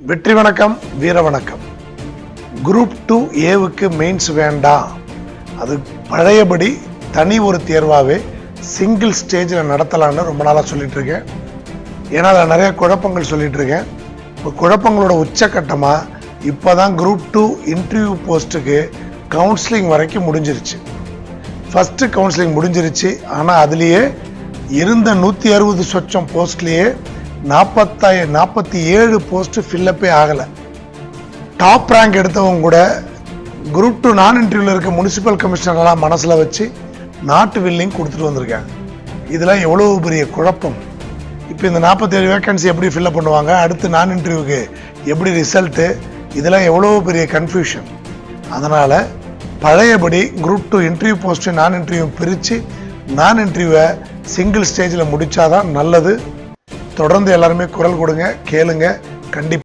வெற்றி வணக்கம், வீர வணக்கம். குரூப் 2 ஏவுக்கு மெயின்ஸ் வேண்டாம், அது பழையபடி தனி ஒரு தேர்வாகவே சிங்கிள் ஸ்டேஜில் நடத்தலான்னு ரொம்ப நாளாக சொல்லிட்டு இருக்கேன். ஏன்னா அதில் நிறைய குழப்பங்கள் சொல்லிட்டு இருக்கேன். இப்போ குழப்பங்களோட உச்சக்கட்டமாக இப்போ தான் குரூப் 2 இன்டர்வியூ போஸ்ட்டுக்கு கவுன்சிலிங் வரைக்கும் முடிஞ்சிருச்சு. ஃபஸ்ட்டு கவுன்சிலிங் முடிஞ்சிருச்சு. ஆனால் அதுலேயே இருந்த 160 சொச்சம் போஸ்ட்லேயே 47 போஸ்ட் ஃபில்லப்பே ஆகலை. டாப் ரேங்க் எடுத்தவங்க கூட குரூப் 2 நான் இன்டர்வியூவில் இருக்க முனிசிபல் கமிஷனர்லாம் மனசில் வச்சு நாட்டு வில்லிங் கொடுத்துட்டு வந்திருக்காங்க. இதெல்லாம் எவ்வளோ பெரிய குழப்பம். இப்போ இந்த 47 வேக்கன்சி எப்படி ஃபில்லப் பண்ணுவாங்க, அடுத்து நான் இன்டர்வியூக்கு எப்படி ரிசல்ட்டு, இதெல்லாம் எவ்வளோ பெரிய கன்ஃபியூஷன். அதனால் பழையபடி குரூப் 2 இன்டர்வியூ போஸ்ட்டு நான் இன்டர்வியூ பிரித்து நான் இன்டர்வியூவை சிங்கிள் ஸ்டேஜில் முடித்தாதான் நல்லது. தொடர்ந்து எல்லாருமே குரல் கொடுங்க, கேளுங்க. கண்டிப்பாக